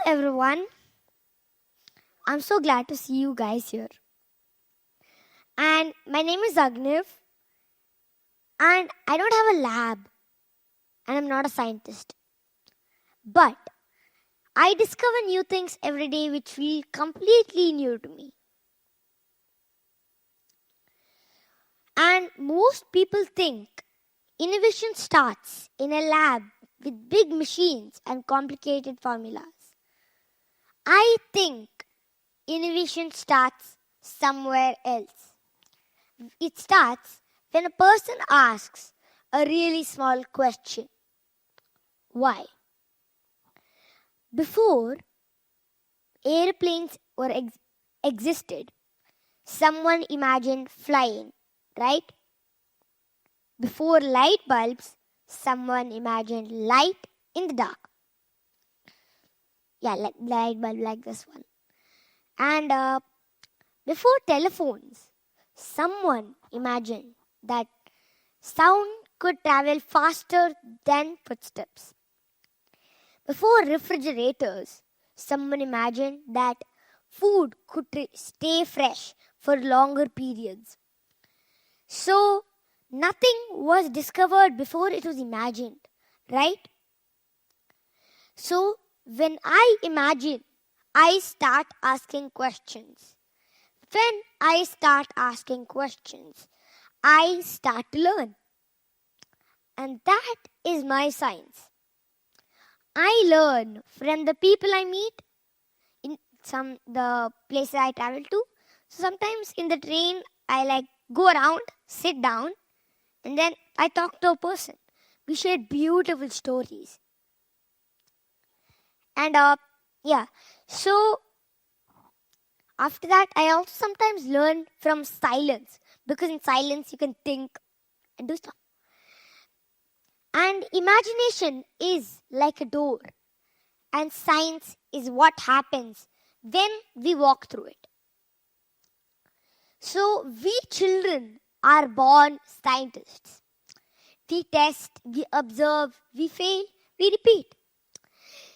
everyone. I'm so glad to see you guys here. And my name is Agniv, and I don't have a lab, and I'm not a scientist. But I discover new things every day which feel completely new to me. And most people think innovation starts in a lab with big machines and complicated formulas. I think innovation starts somewhere else. It starts when a person asks a really small question. Why? Before airplanes existed, someone imagined flying, right? Before light bulbs, someone imagined light in the dark. Yeah, light bulb like this one. And before telephones, someone imagined that sound could travel faster than footsteps. Before refrigerators, someone imagined that food could stay fresh for longer periods. So, nothing was discovered before it was imagined, right? So, when I imagine, I start asking questions. When I start asking questions, I start to learn. And that is my science. I learn from the people I meet in the places I travel to. So sometimes in the train, I go around, sit down, and then I talk to a person. We share beautiful stories. And so after that, I also sometimes learn from silence, because in silence you can think and do stuff. And imagination is like a door, and science is what happens when we walk through it. So we children are born scientists. We test, we observe, we fail, we repeat.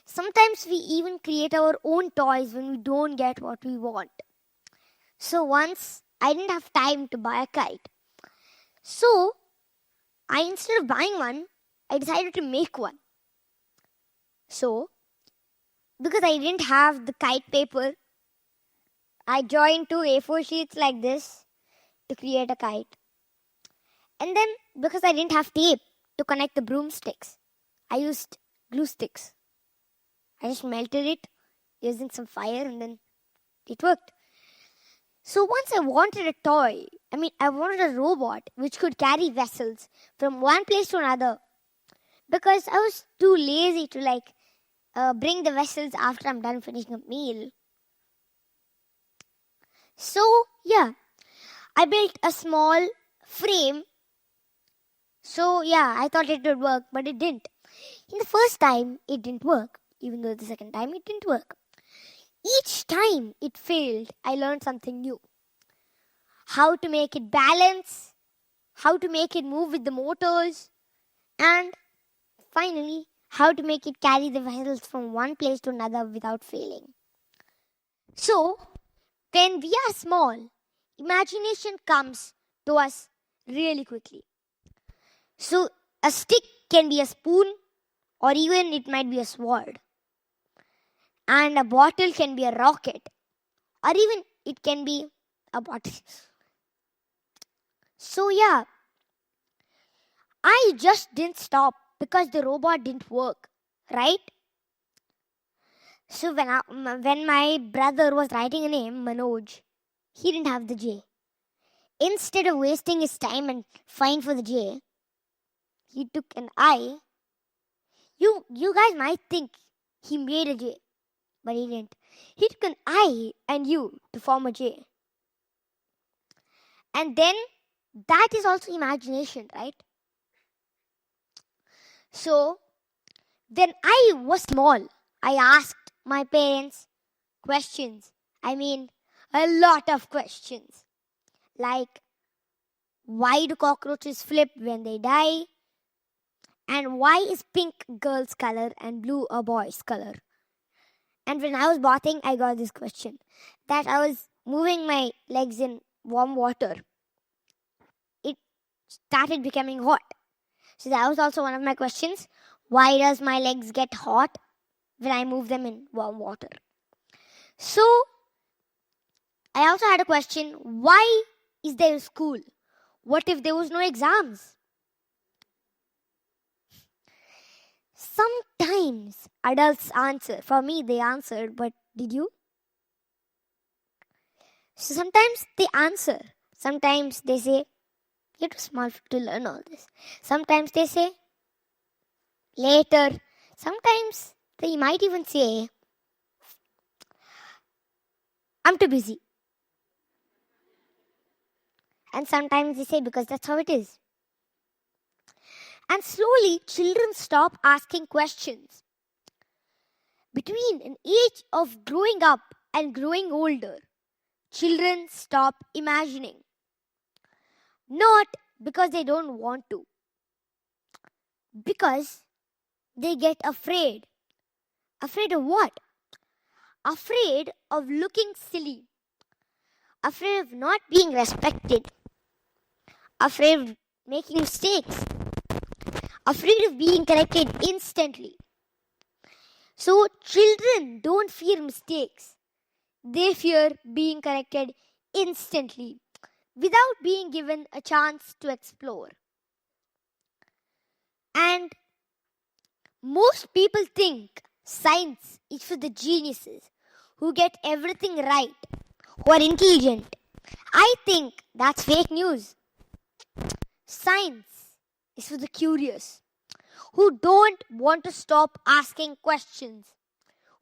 Sometimes we even create our own toys when we don't get what we want. So once I didn't have time to buy a kite. So instead of buying one, I decided to make one. So, because I didn't have the kite paper, I joined two A4 sheets like this to create a kite. And then, because I didn't have tape to connect the broomsticks, I used glue sticks. I just melted it using some fire and then it worked. So once I wanted a toy, I wanted a robot which could carry vessels from one place to another, because I was too lazy to bring the vessels after I'm done finishing a meal. So I built a small frame. So I thought it would work, but it didn't. In the first time, it didn't work, even though the second time it didn't work. Each time it failed, I learned something new. How to make it balance, how to make it move with the motors, and finally, how to make it carry the vessels from one place to another without failing. So, when we are small, imagination comes to us really quickly. So, a stick can be a spoon, or even it might be a sword. And a bottle can be a rocket, or even it can be a bottle. So I just didn't stop because the robot didn't work, right? So when my brother was writing a name, Manoj, he didn't have the J. Instead of wasting his time and fine for the J, he took an I. You guys might think he made a J, but he didn't. He took an I and U to form a J. And then that is also imagination, right? So when I was small, I asked my parents questions. A lot of questions. Like, why do cockroaches flip when they die? And why is pink a girl's color and blue a boy's color? And when I was bathing, I got this question that I was moving my legs in warm water. It started becoming hot. So that was also one of my questions. Why does my legs get hot when I move them in warm water? So I also had a question. Why is there a school? What if there was no exams? Sometimes adults answer. For me, they answered, but did you? So sometimes they answer. Sometimes they say, you're too small to learn all this. Sometimes they say, later. Sometimes they might even say, I'm too busy. And sometimes they say, because that's how it is. And slowly, children stop asking questions. Between an age of growing up and growing older, children stop imagining. Not because they don't want to, because they get afraid. Afraid of what? Afraid of looking silly. Afraid of not being respected. Afraid of making mistakes. Afraid of being corrected instantly. So children don't fear mistakes. They fear being corrected instantly without being given a chance to explore. And most people think science is for the geniuses who get everything right, who are intelligent. I think that's fake news. Science is for the curious, who don't want to stop asking questions,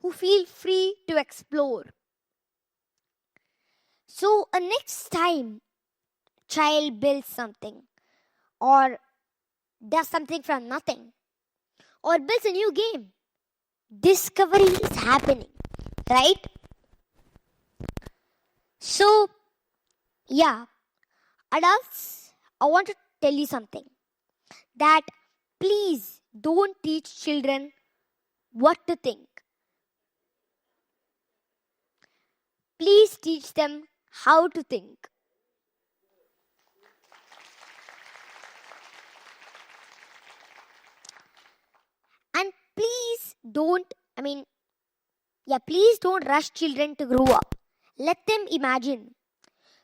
who feel free to explore. So, next time child builds something or does something from nothing or builds a new game, discovery is happening, right? So, yeah, adults, I want to tell you something, that please don't teach children what to think. Please teach them how to think. And please don't rush children to grow up. Let them imagine.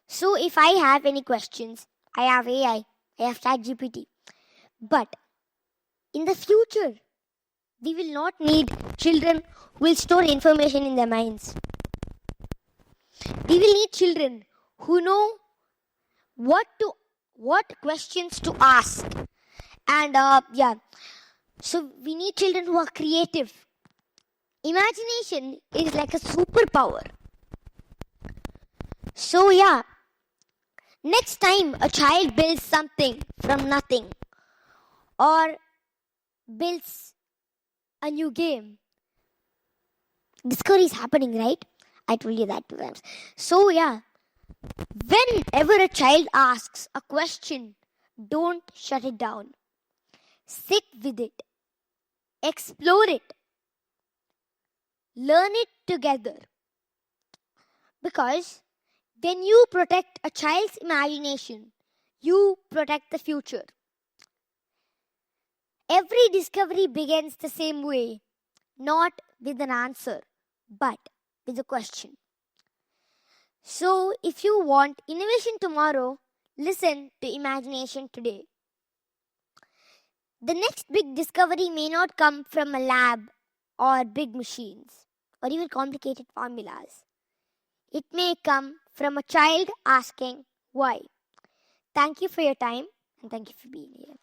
So if I have any questions, I have AI, I have ChatGPT. But in the future, we will not need children who will store information in their minds. We will need children who know what questions to ask. And so we need children who are creative. Imagination is like a superpower. So yeah, next time a child builds something from nothing or builds a new game, discovery is happening, right? I told you that 2 times. So yeah, whenever a child asks a question, don't shut it down. Sit with it. Explore it. Learn it together. Because when you protect a child's imagination, you protect the future. Every discovery begins the same way, not with an answer, but with a question. So, if you want innovation tomorrow, listen to imagination today. The next big discovery may not come from a lab or big machines or even complicated formulas. It may come from a child asking why. Thank you for your time and thank you for being here.